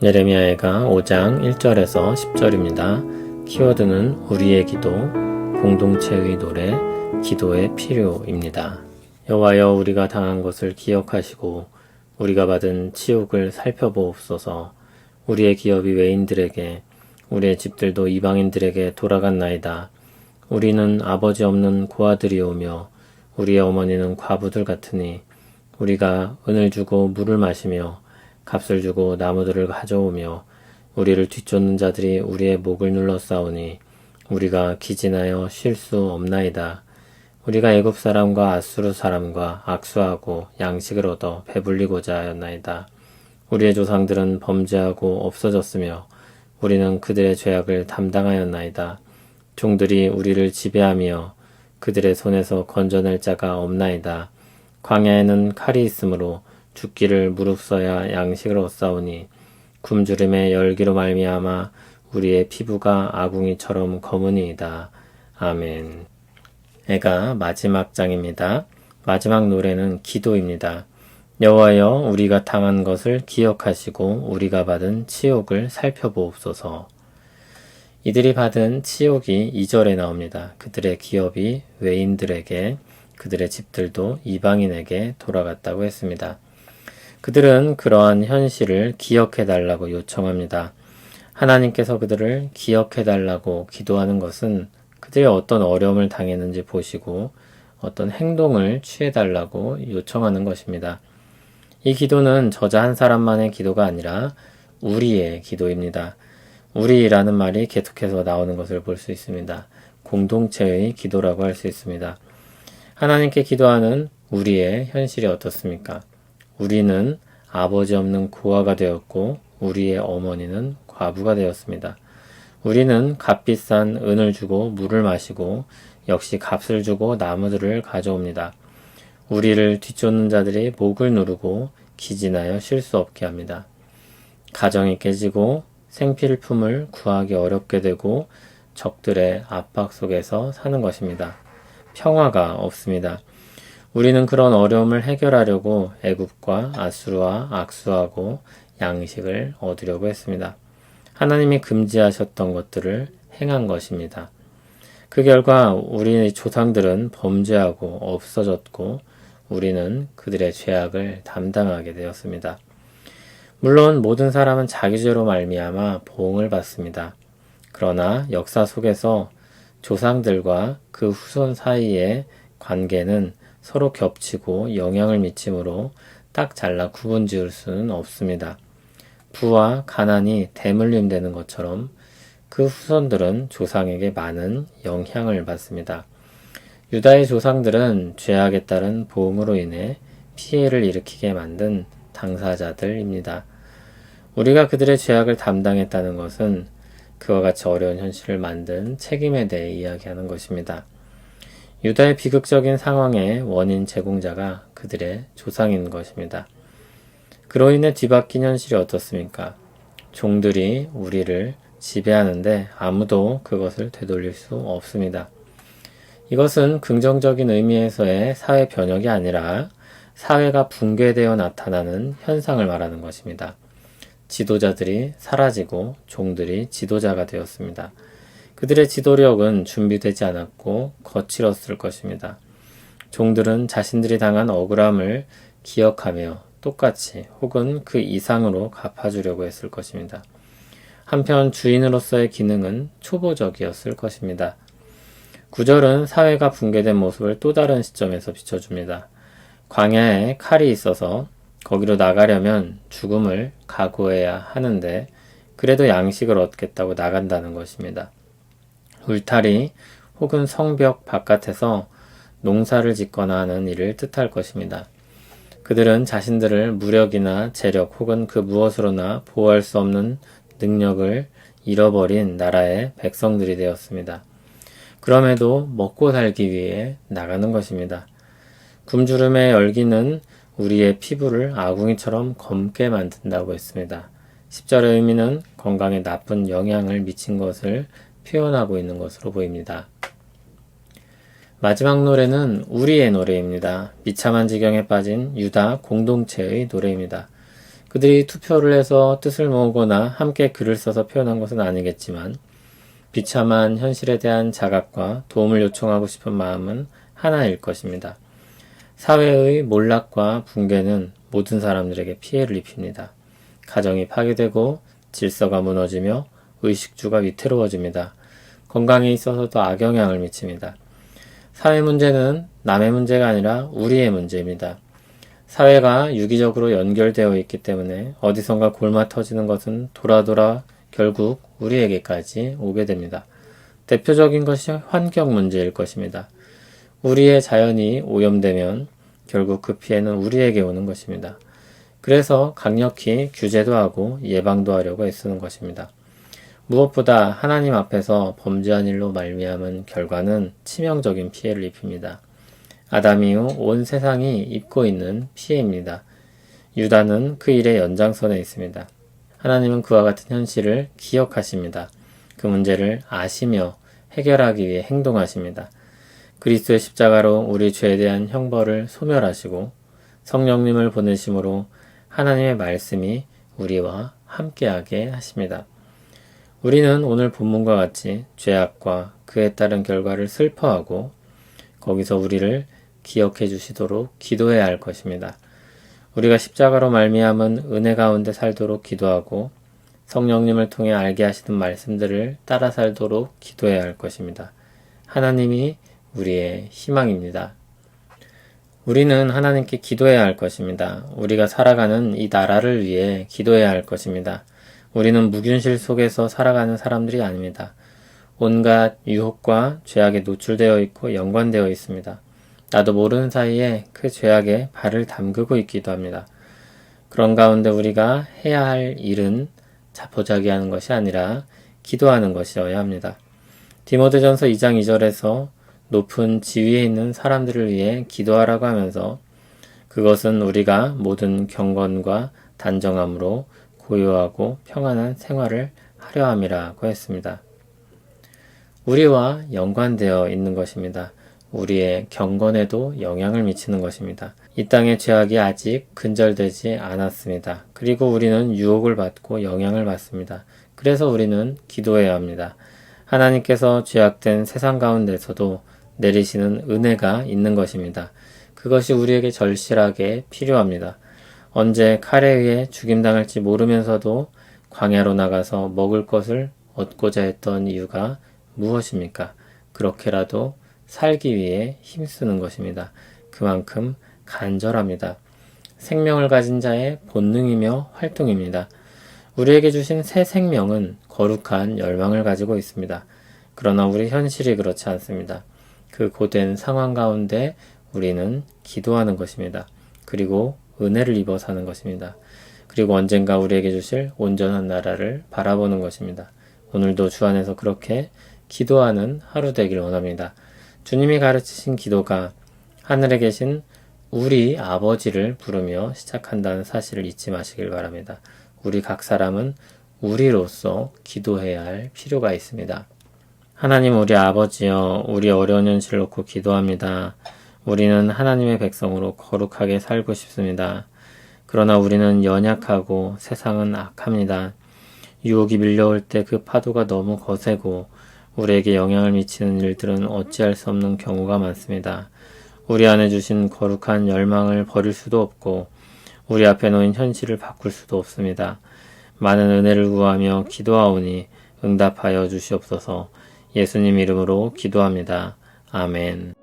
예레미야가 5장 1절에서 10절입니다. 키워드는 우리의 기도, 공동체의 노래, 기도의 필요입니다. 여호와여, 우리가 당한 것을 기억하시고 우리가 받은 치욕을 살펴보옵소서. 우리의 기업이 외인들에게, 우리의 집들도 이방인들에게 돌아갔나이다. 우리는 아버지 없는 고아들이오며 우리의 어머니는 과부들 같으니 우리가 은을 주고 물을 마시며 값을 주고 나무들을 가져오며 우리를 뒤쫓는 자들이 우리의 목을 눌러 싸우니 우리가 기진하여 쉴 수 없나이다. 우리가 애굽 사람과 아수르 사람과 악수하고 양식을 얻어 배불리고자 하였나이다. 우리의 조상들은 범죄하고 없어졌으며 우리는 그들의 죄악을 담당하였나이다. 종들이 우리를 지배하며 그들의 손에서 건져낼 자가 없나이다. 광야에는 칼이 있으므로 죽기를 무릅써야 양식을 얻사오니 굶주림의 열기로 말미암아 우리의 피부가 아궁이처럼 검으니이다. 아멘. 애가 마지막 장입니다. 마지막 노래는 기도입니다. 여호와여, 우리가 당한 것을 기억하시고 우리가 받은 치욕을 살펴보옵소서. 이들이 받은 치욕이 2절에 나옵니다. 그들의 기업이 외인들에게, 그들의 집들도 이방인에게 돌아갔다고 했습니다. 그들은 그러한 현실을 기억해달라고 요청합니다. 하나님께서 그들을 기억해달라고 기도하는 것은 그들이 어떤 어려움을 당했는지 보시고 어떤 행동을 취해달라고 요청하는 것입니다. 이 기도는 저자 한 사람만의 기도가 아니라 우리의 기도입니다. 우리라는 말이 계속해서 나오는 것을 볼 수 있습니다. 공동체의 기도라고 할 수 있습니다. 하나님께 기도하는 우리의 현실이 어떻습니까? 우리는 아버지 없는 고아가 되었고 우리의 어머니는 과부가 되었습니다. 우리는 값비싼 은을 주고 물을 마시고 역시 값을 주고 나무들을 가져옵니다. 우리를 뒤쫓는 자들이 목을 누르고 기진하여 쉴 수 없게 합니다. 가정이 깨지고 생필품을 구하기 어렵게 되고 적들의 압박 속에서 사는 것입니다. 평화가 없습니다. 우리는 그런 어려움을 해결하려고 애굽과 아수르와 악수하고 양식을 얻으려고 했습니다. 하나님이 금지하셨던 것들을 행한 것입니다. 그 결과 우리의 조상들은 범죄하고 없어졌고 우리는 그들의 죄악을 담당하게 되었습니다. 물론 모든 사람은 자기 죄로 말미암아 보응을 받습니다. 그러나 역사 속에서 조상들과 그 후손 사이의 관계는 서로 겹치고 영향을 미치므로 딱 잘라 구분 지을 수는 없습니다. 부와 가난이 대물림되는 것처럼 그 후손들은 조상에게 많은 영향을 받습니다. 유다의 조상들은 죄악에 따른 보응으로 인해 피해를 일으키게 만든 당사자들입니다. 우리가 그들의 죄악을 담당했다는 것은 그와 같이 어려운 현실을 만든 책임에 대해 이야기하는 것입니다. 유다의 비극적인 상황의 원인 제공자가 그들의 조상인 것입니다. 그로 인해 뒤바뀐 현실이 어떻습니까? 종들이 우리를 지배하는데 아무도 그것을 되돌릴 수 없습니다. 이것은 긍정적인 의미에서의 사회 변혁이 아니라 사회가 붕괴되어 나타나는 현상을 말하는 것입니다. 지도자들이 사라지고 종들이 지도자가 되었습니다. 그들의 지도력은 준비되지 않았고 거칠었을 것입니다. 종들은 자신들이 당한 억울함을 기억하며 똑같이 혹은 그 이상으로 갚아주려고 했을 것입니다. 한편 주인으로서의 기능은 초보적이었을 것입니다. 9절은 사회가 붕괴된 모습을 또 다른 시점에서 비춰줍니다. 광야에 칼이 있어서 거기로 나가려면 죽음을 각오해야 하는데 그래도 양식을 얻겠다고 나간다는 것입니다. 울타리 혹은 성벽 바깥에서 농사를 짓거나 하는 일을 뜻할 것입니다. 그들은 자신들을 무력이나 재력 혹은 그 무엇으로나 보호할 수 없는 능력을 잃어버린 나라의 백성들이 되었습니다. 그럼에도 먹고 살기 위해 나가는 것입니다. 굶주림의 열기는 우리의 피부를 아궁이처럼 검게 만든다고 했습니다. 10절의 의미는 건강에 나쁜 영향을 미친 것을 표현하고 있는 것으로 보입니다. 마지막 노래는 우리의 노래입니다. 비참한 지경에 빠진 유다 공동체의 노래입니다. 그들이 투표를 해서 뜻을 모으거나 함께 글을 써서 표현한 것은 아니겠지만 비참한 현실에 대한 자각과 도움을 요청하고 싶은 마음은 하나일 것입니다. 사회의 몰락과 붕괴는 모든 사람들에게 피해를 입힙니다. 가정이 파괴되고 질서가 무너지며 의식주가 위태로워집니다. 건강에 있어서도 악영향을 미칩니다. 사회 문제는 남의 문제가 아니라 우리의 문제입니다. 사회가 유기적으로 연결되어 있기 때문에 어디선가 골마 터지는 것은 돌아 결국 우리에게까지 오게 됩니다. 대표적인 것이 환경 문제일 것입니다. 우리의 자연이 오염되면 결국 그 피해는 우리에게 오는 것입니다. 그래서 강력히 규제도 하고 예방도 하려고 애쓰는 것입니다. 무엇보다 하나님 앞에서 범죄한 일로 말미암은 결과는 치명적인 피해를 입힙니다. 아담 이후 온 세상이 입고 있는 피해입니다. 유다는 그 일의 연장선에 있습니다. 하나님은 그와 같은 현실을 기억하십니다. 그 문제를 아시며 해결하기 위해 행동하십니다. 그리스도의 십자가로 우리 죄에 대한 형벌을 소멸하시고 성령님을 보내심으로 하나님의 말씀이 우리와 함께하게 하십니다. 우리는 오늘 본문과 같이 죄악과 그에 따른 결과를 슬퍼하고 거기서 우리를 기억해 주시도록 기도해야 할 것입니다. 우리가 십자가로 말미암은 은혜 가운데 살도록 기도하고 성령님을 통해 알게 하시는 말씀들을 따라 살도록 기도해야 할 것입니다. 하나님이 우리의 희망입니다. 우리는 하나님께 기도해야 할 것입니다. 우리가 살아가는 이 나라를 위해 기도해야 할 것입니다. 우리는 무균실 속에서 살아가는 사람들이 아닙니다. 온갖 유혹과 죄악에 노출되어 있고 연관되어 있습니다. 나도 모르는 사이에 그 죄악에 발을 담그고 있기도 합니다. 그런 가운데 우리가 해야 할 일은 자포자기하는 것이 아니라 기도하는 것이어야 합니다. 디모데전서 2장 2절에서 높은 지위에 있는 사람들을 위해 기도하라고 하면서 그것은 우리가 모든 경건과 단정함으로 고요하고 평안한 생활을 하려 함이라고 했습니다. 우리와 연관되어 있는 것입니다. 우리의 경건에도 영향을 미치는 것입니다. 이 땅의 죄악이 아직 근절되지 않았습니다. 그리고 우리는 유혹을 받고 영향을 받습니다. 그래서 우리는 기도해야 합니다. 하나님께서 죄악된 세상 가운데서도 내리시는 은혜가 있는 것입니다. 그것이 우리에게 절실하게 필요합니다. 언제 칼에 의해 죽임당할지 모르면서도 광야로 나가서 먹을 것을 얻고자 했던 이유가 무엇입니까? 그렇게라도 살기 위해 힘쓰는 것입니다. 그만큼 간절합니다. 생명을 가진 자의 본능이며 활동입니다. 우리에게 주신 새 생명은 거룩한 열망을 가지고 있습니다. 그러나 우리 현실이 그렇지 않습니다. 그 고된 상황 가운데 우리는 기도하는 것입니다. 그리고 은혜를 입어 사는 것입니다. 그리고 언젠가 우리에게 주실 온전한 나라를 바라보는 것입니다. 오늘도 주 안에서 그렇게 기도하는 하루 되길 원합니다. 주님이 가르치신 기도가 하늘에 계신 우리 아버지를 부르며 시작한다는 사실을 잊지 마시길 바랍니다. 우리 각 사람은 우리로서 기도해야 할 필요가 있습니다. 하나님 우리 아버지여, 우리 어려운 현실을 놓고 기도합니다. 우리는 하나님의 백성으로 거룩하게 살고 싶습니다. 그러나 우리는 연약하고 세상은 악합니다. 유혹이 밀려올 때 그 파도가 너무 거세고 우리에게 영향을 미치는 일들은 어찌할 수 없는 경우가 많습니다. 우리 안에 주신 거룩한 열망을 버릴 수도 없고 우리 앞에 놓인 현실을 바꿀 수도 없습니다. 많은 은혜를 구하며 기도하오니 응답하여 주시옵소서. 예수님 이름으로 기도합니다. 아멘.